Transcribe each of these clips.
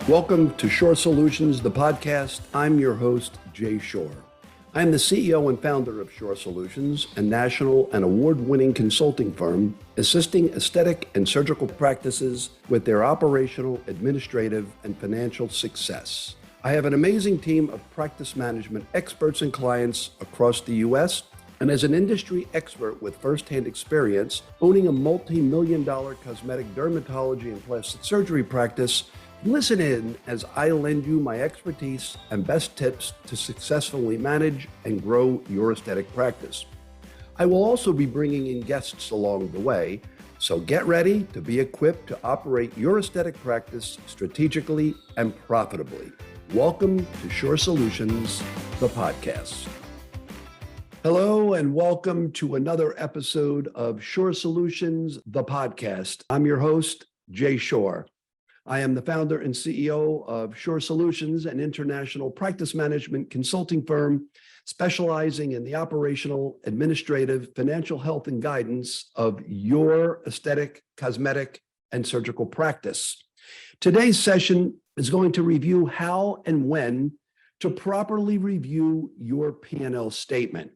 Welcome to Shorr Solutions, the podcast. I'm your host, Jay Shorr. I'm the CEO and founder of Shorr Solutions, a national and award-winning consulting firm assisting aesthetic and surgical practices with their operational, administrative, and financial success. I have an amazing team of practice management experts and clients across the U.S., and as an industry expert with firsthand experience owning a multi-million-dollar cosmetic dermatology and plastic surgery practice, listen in as I lend you my expertise and best tips to successfully manage and grow your aesthetic practice. I will also be bringing in guests along the way, so get ready to be equipped to operate your aesthetic practice strategically and profitably. Welcome to Shorr Solutions, the podcast. Hello and welcome to another episode of Shorr Solutions, the podcast. I'm your host, Jay Shorr. I am the founder and CEO of Shorr Solutions, an international practice management consulting firm specializing in the operational, administrative, financial health and guidance of your aesthetic, cosmetic, and surgical practice. Today's session is going to review how and when to properly review your P&L statement.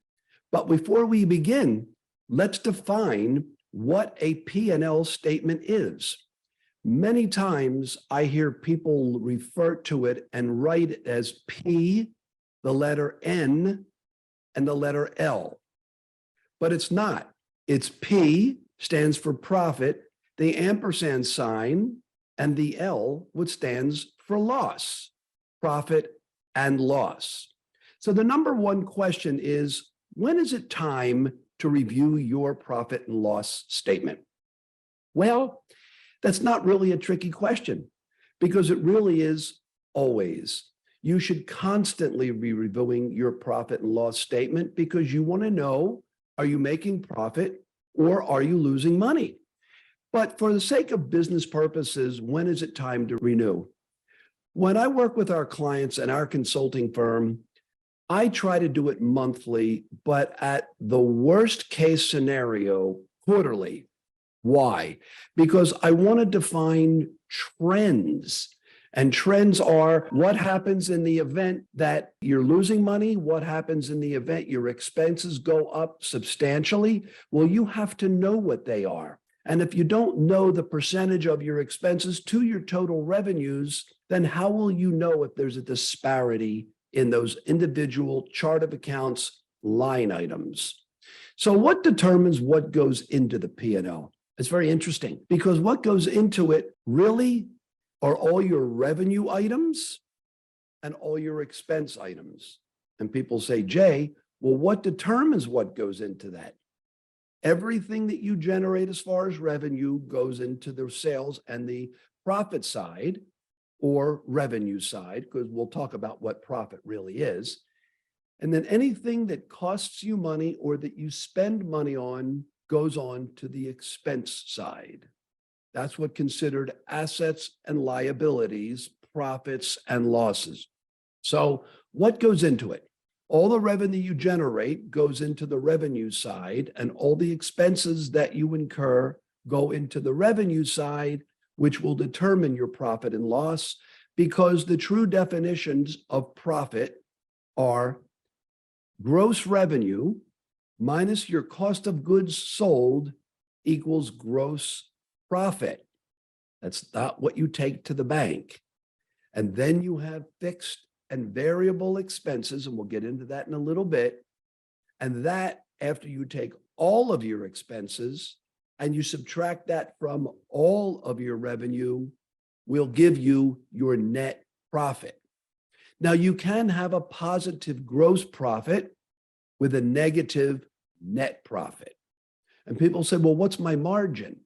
But before we begin, let's define what a P&L statement is. Many times I hear people refer to it and write it as P, the letter N, and the letter L. But it's not. It's P stands for profit, the ampersand sign, and the L, which stands for loss, profit and loss. So the number one question is, when is it time to review your profit and loss statement? Well, that's not really a tricky question because it really is always. You should constantly be reviewing your profit and loss statement because you want to know, are you making profit or are you losing money? But for the sake of business purposes, when is it time to renew? When I work with our clients and our consulting firm, I try to do it monthly, but at the worst case scenario, quarterly. Why? Because I want to define trends. And trends are what happens in the event that you're losing money, what happens in the event your expenses go up substantially. Well, you have to know what they are. And if you don't know the percentage of your expenses to your total revenues, then how will you know if there's a disparity in those individual chart of accounts line items? So what determines what goes into the P&L? It's very interesting because what goes into it really are all your revenue items and all your expense items. And people say, Jay, well, what determines what goes into that? Everything that you generate as far as revenue goes into the sales and the profit side or revenue side, because we'll talk about what profit really is. And then anything that costs you money or that you spend money on goes on to the expense side. That's what considered assets and liabilities, profits and losses. So what goes into it? All the revenue you generate goes into the revenue side, and all the expenses that you incur go into the revenue side, which will determine your profit and loss, because the true definitions of profit are gross revenue minus your cost of goods sold equals gross profit. That's not what you take to the bank. And then you have fixed and variable expenses, and we'll get into that in a little bit. And that, after you take all of your expenses and you subtract that from all of your revenue, will give you your net profit. Now, you can have a positive gross profit with a negative net profit. And people say, well, what's my margin?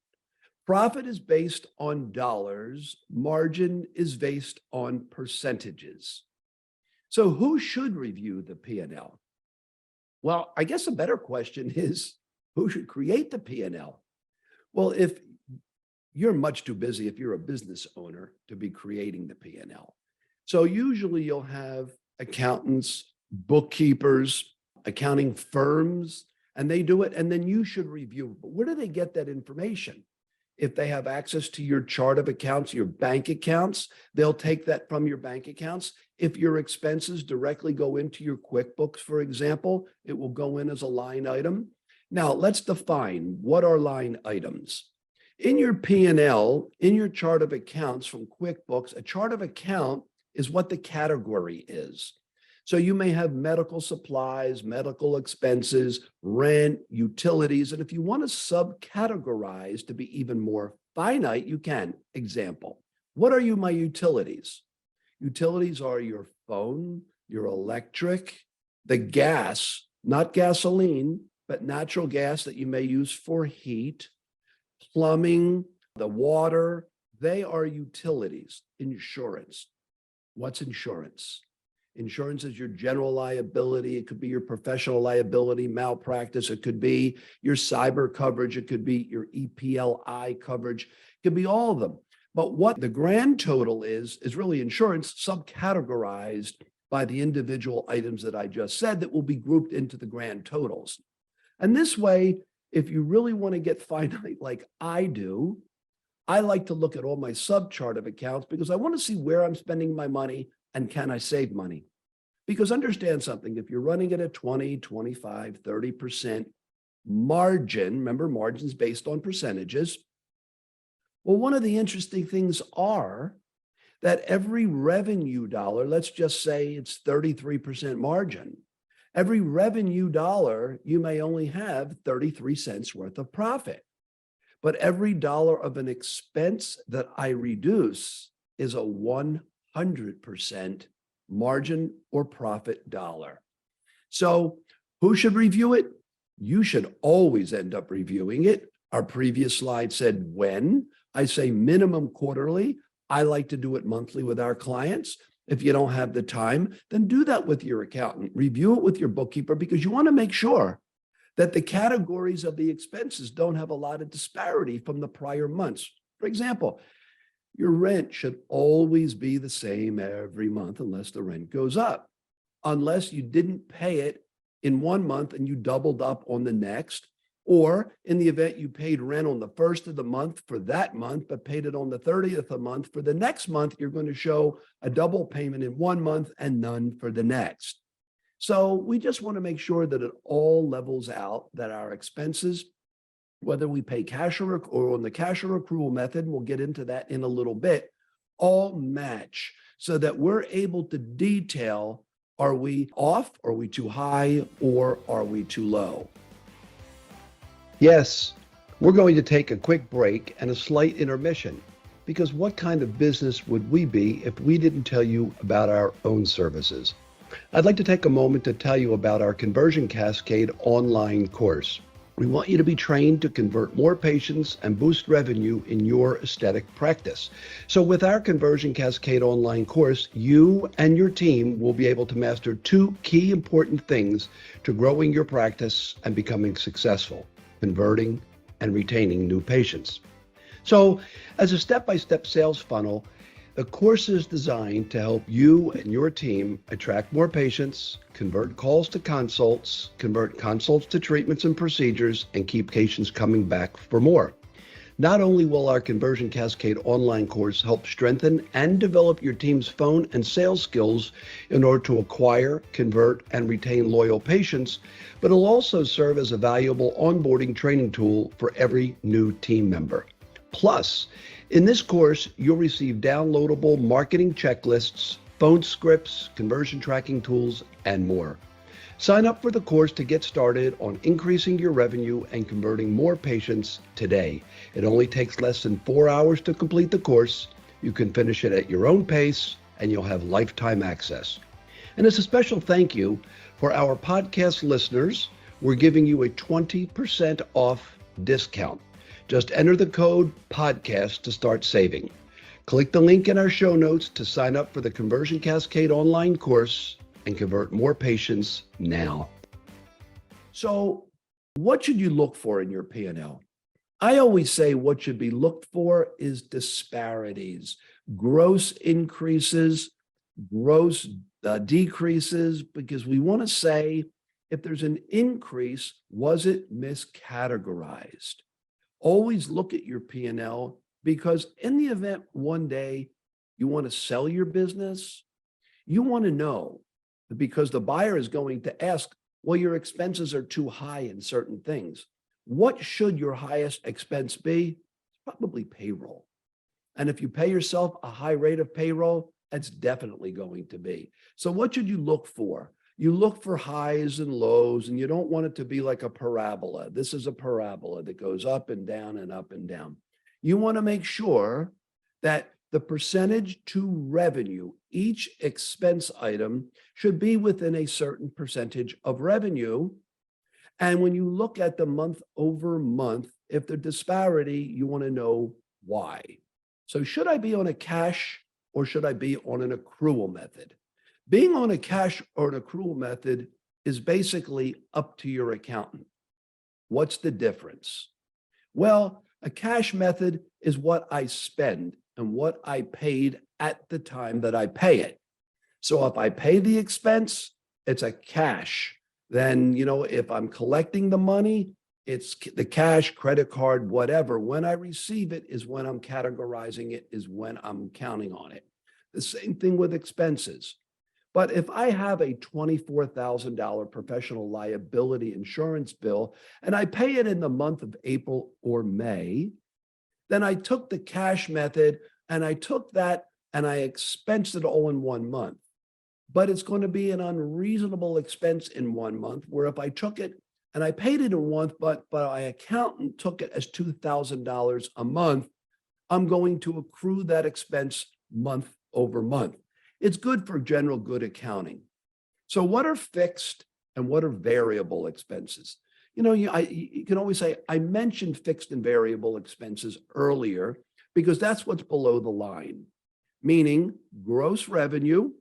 Profit is based on dollars. Margin is based on percentages. So who should review the P&L? Well, I guess a better question is, who should create the P&L? Well, if you're much too busy, if you're a business owner, to be creating the P&L. So usually you'll have accountants, bookkeepers, accounting firms, and they do it, and then you should review. But where do they get that information? If they have access to your chart of accounts, your bank accounts, they'll take that from your bank accounts. If your expenses directly go into your QuickBooks, for example, it will go in as a line item. Now, let's define what are line items. In your P&L, in your chart of accounts from QuickBooks, a chart of account is what the category is. So you may have medical supplies, medical expenses, rent, utilities. And if you want to subcategorize to be even more finite, you can. Example, what are my utilities? Utilities are your phone, your electric, the gas, not gasoline, but natural gas that you may use for heat, plumbing, the water. They are utilities. Insurance. What's insurance? Insurance is your general liability. It could be your professional liability, malpractice. It could be your cyber coverage. It could be your EPLI coverage. It could be all of them. But what the grand total is really insurance subcategorized by the individual items that I just said that will be grouped into the grand totals. And this way, if you really want to get finite like I do, I like to look at all my subchart of accounts because I want to see where I'm spending my money and can I save money? Because understand something, if you're running at a 20, 25, 30% margin, remember margins based on percentages. Well, one of the interesting things are that every revenue dollar, let's just say it's 33% margin, every revenue dollar, you may only have 33 cents worth of profit. But every dollar of an expense that I reduce is a 100% margin or profit dollar. So who should review it? You should always end up reviewing it. Our previous slide said when. I say minimum quarterly. I like to do it monthly with our clients. If you don't have the time, then do that with your accountant. Review it with your bookkeeper because you want to make sure that the categories of the expenses don't have a lot of disparity from the prior months. For example, your rent should always be the same every month unless the rent goes up. Unless you didn't pay it in one month and you doubled up on the next, or in the event you paid rent on the first of the month for that month, but paid it on the 30th of the month, for the next month, you're going to show a double payment in one month and none for the next. So we just want to make sure that it all levels out, that our expenses, whether we pay cash or on the cash or accrual method, we'll get into that in a little bit, all match so that we're able to detail, are we off, are we too high, or are we too low? Yes, we're going to take a quick break and a slight intermission because what kind of business would we be if we didn't tell you about our own services? I'd like to take a moment to tell you about our Conversion Cascade online course. We want you to be trained to convert more patients and boost revenue in your aesthetic practice. So with our Conversion Cascade online course, you and your team will be able to master two key important things to growing your practice and becoming successful: converting and retaining new patients. So as a step-by-step sales funnel, the course is designed to help you and your team attract more patients, convert calls to consults, convert consults to treatments and procedures, and keep patients coming back for more. Not only will our Conversion Cascade online course help strengthen and develop your team's phone and sales skills in order to acquire, convert, and retain loyal patients, but it'll also serve as a valuable onboarding training tool for every new team member. Plus, in this course, you'll receive downloadable marketing checklists, phone scripts, conversion tracking tools, and more. Sign up for the course to get started on increasing your revenue and converting more patients today. It only takes less than 4 hours to complete the course. You can finish it at your own pace, and you'll have lifetime access. And as a special thank you for our podcast listeners, we're giving you a 20% off discount. Just enter the code podcast to start saving. Click the link in our show notes to sign up for the Conversion Cascade online course and convert more patients now. So what should you look for in your P&L? I always say what should be looked for is disparities, gross increases, gross decreases, because we want to say if there's an increase, was it miscategorized? Always look at your P&L, because in the event one day you want to sell your business, you want to know that, because the buyer is going to ask, well, your expenses are too high in certain things. What should your highest expense be? Probably payroll. And if you pay yourself a high rate of payroll, that's definitely going to be. So what should you look for? You look for highs and lows, and you don't want it to be like a parabola. This is a parabola that goes up and down and up and down. You want to make sure that the percentage to revenue, each expense item should be within a certain percentage of revenue. And when you look at the month over month, if the disparity, you want to know why. So should I be on a cash or should I be on an accrual method? Being on a cash or an accrual method is basically up to your accountant. What's the difference? Well, a cash method is what I spend and what I paid at the time that I pay it. So if I pay the expense, it's a cash. Then, if I'm collecting the money, it's the cash, credit card, whatever. When I receive it is when I'm categorizing it, is when I'm counting on it. The same thing with expenses. But if I have a $24,000 professional liability insurance bill and I pay it in the month of April or May, then I took the cash method and I took that and I expensed it all in 1 month. But it's going to be an unreasonable expense in 1 month, where if I took it and I paid it in 1 month, but my accountant took it as $2,000 a month, I'm going to accrue that expense month over month. It's good for general good accounting. So what are fixed and what are variable expenses? You can always say, I mentioned fixed and variable expenses earlier because that's what's below the line, meaning gross revenue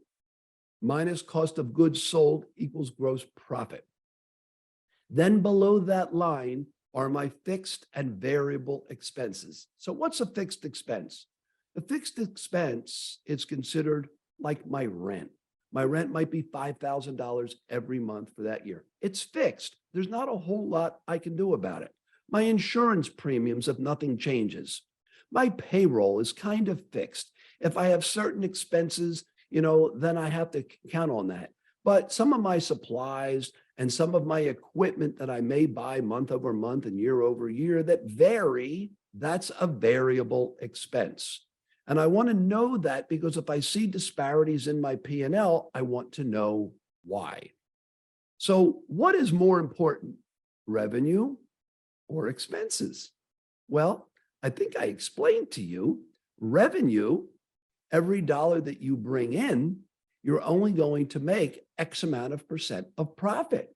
minus cost of goods sold equals gross profit. Then below that line are my fixed and variable expenses. So what's a fixed expense? A fixed expense is considered like my rent. My rent might be $5,000 every month for that year. It's fixed. There's not a whole lot I can do about it. My insurance premiums, if nothing changes. My payroll is kind of fixed. If I have certain expenses, then I have to count on that. But some of my supplies and some of my equipment that I may buy month over month and year over year that vary, that's a variable expense. And I want to know that because if I see disparities in my P&L, I want to know why. So what is more important, revenue or expenses? Well, I think I explained to you, revenue, every dollar that you bring in, you're only going to make X amount of percent of profit.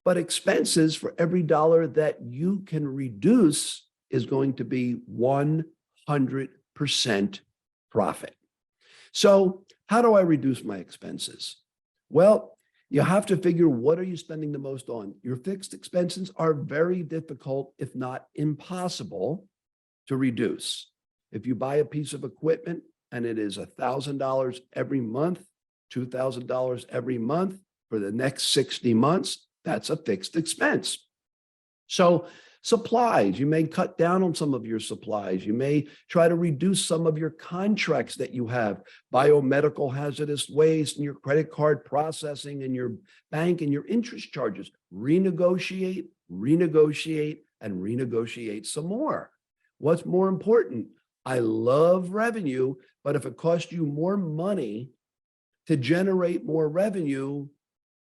But expenses, for every dollar that you can reduce, is going to be 100% profit. So how do I reduce my expenses? Well, you have to figure, what are you spending the most on? Your fixed expenses are very difficult, if not impossible, to reduce. If you buy a piece of equipment and it is $1,000 every month, $2,000 every month for the next 60 months, that's a fixed expense. So supplies, you may cut down on some of your supplies. You may try to reduce some of your contracts that you have, biomedical hazardous waste and your credit card processing and your bank and your interest charges. Renegotiate, renegotiate, and renegotiate some more. What's more important? I love revenue, but if it costs you more money to generate more revenue,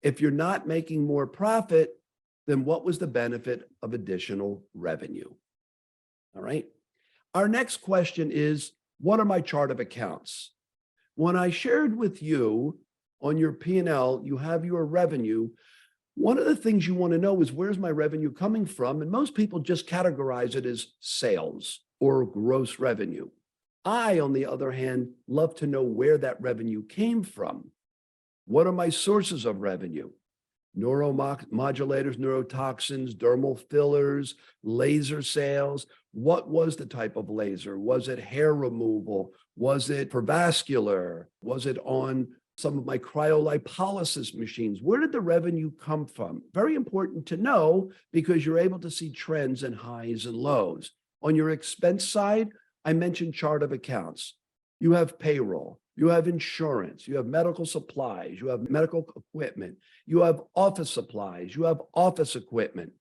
if you're not making more profit, then what was the benefit of additional revenue? All right. Our next question is, what are my chart of accounts? When I shared with you on your P&L, you have your revenue. One of the things you want to know is, where's my revenue coming from? And most people just categorize it as sales or gross revenue. I, on the other hand, love to know where that revenue came from. What are my sources of revenue? Neuromodulators, neurotoxins, dermal fillers, laser sales. What was the type of laser? Was it hair removal? Was it for vascular? Was it on some of my cryolipolysis machines. Where did the revenue come from? Very important to know because you're able to see trends and highs and lows. On your expense side, I mentioned chart of accounts. You have payroll, you have insurance, you have medical supplies, you have medical equipment, you have office supplies, you have office equipment.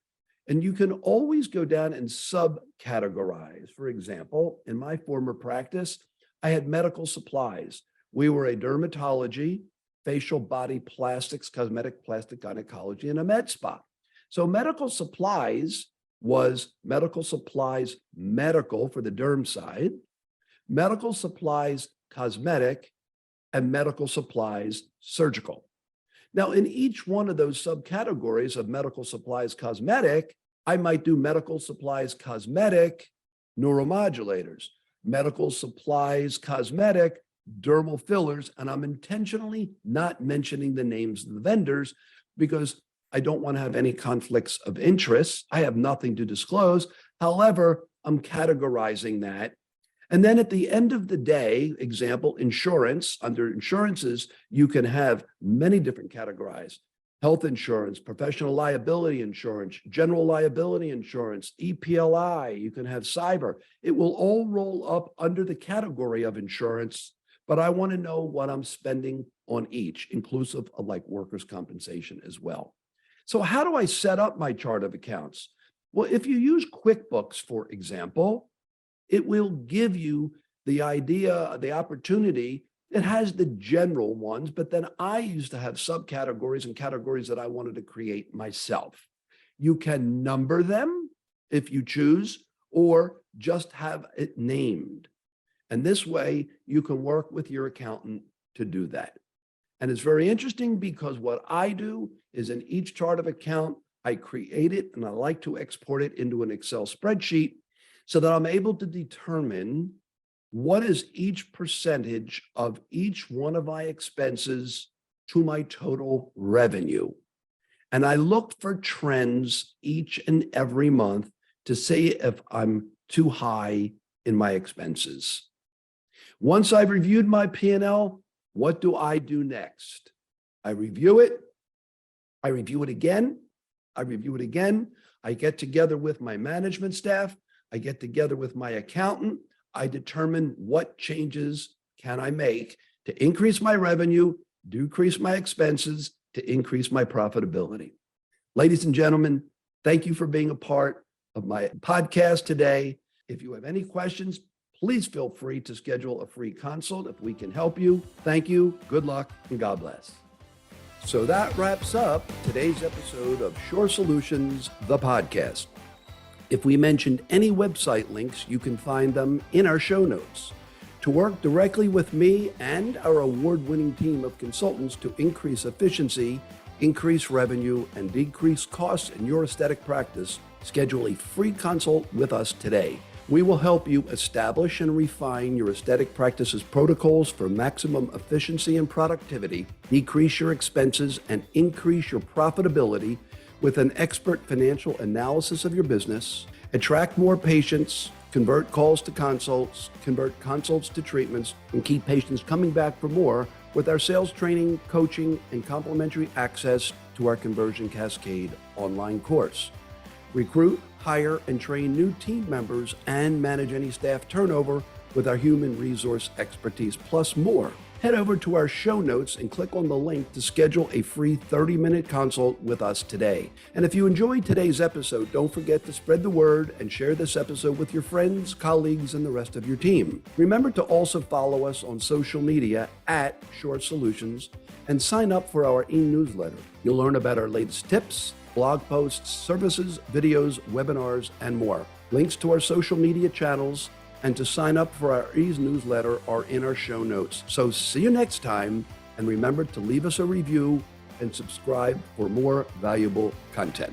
And you can always go down and subcategorize. For example, in my former practice, I had medical supplies. We were a dermatology, facial body plastics, cosmetic plastic gynecology, and a med spa. So medical supplies was medical supplies medical for the derm side, medical supplies cosmetic, and medical supplies surgical. Now, in each one of those subcategories of medical supplies cosmetic, I might do medical supplies cosmetic neuromodulators, medical supplies cosmetic dermal fillers, and I'm intentionally not mentioning the names of the vendors because I don't want to have any conflicts of interest. I have nothing to disclose. However, I'm categorizing that. And then at the end of the day, example, insurance, under insurances, you can have many different categories: health insurance, professional liability insurance, general liability insurance, EPLI, you can have cyber. It will all roll up under the category of insurance, but I want to know what I'm spending on each, inclusive of like workers' compensation as well. So how do I set up my chart of accounts? Well, if you use QuickBooks, for example, it will give you the idea, the opportunity. It has the general ones, but then I used to have subcategories and categories that I wanted to create myself. You can number them if you choose, or just have it named. And this way you can work with your accountant to do that. And it's very interesting because what I do is in each chart of account, I create it and I like to export it into an Excel spreadsheet so that I'm able to determine what is each percentage of each one of my expenses to my total revenue. And I look for trends each and every month to see if I'm too high in my expenses. Once I've reviewed my P&L, what do I do next? I review it. I review it again. I review it again. I get together with my management staff. I get together with my accountant. I determine what changes can I make to increase my revenue, decrease my expenses, to increase my profitability. Ladies and gentlemen, thank you for being a part of my podcast today. If you have any questions, please feel free to schedule a free consult if we can help you. Thank you, good luck, and God bless. So that wraps up today's episode of Shorr Solutions, the podcast. If we mentioned any website links, you can find them in our show notes. To work directly with me and our award-winning team of consultants to increase efficiency, increase revenue, and decrease costs in your aesthetic practice, schedule a free consult with us today. We will help you establish and refine your aesthetic practice's protocols for maximum efficiency and productivity, decrease your expenses, and increase your profitability with an expert financial analysis of your business, attract more patients, convert calls to consults, convert consults to treatments, and keep patients coming back for more with our sales training, coaching, and complimentary access to our Conversion Cascade online course. Recruit, hire, and train new team members and manage any staff turnover with our human resource expertise, plus more. Head over to our show notes and click on the link to schedule a free 30-minute consult with us today. And if you enjoyed today's episode, don't forget to spread the word and share this episode with your friends, colleagues, and the rest of your team. Remember to also follow us on social media at Shorr Solutions and sign up for our e-newsletter. You'll learn about our latest tips, blog posts, services, videos, webinars, and more. Links to our social media channels and to sign up for our e-newsletter are in our show notes. So see you next time, and remember to leave us a review and subscribe for more valuable content.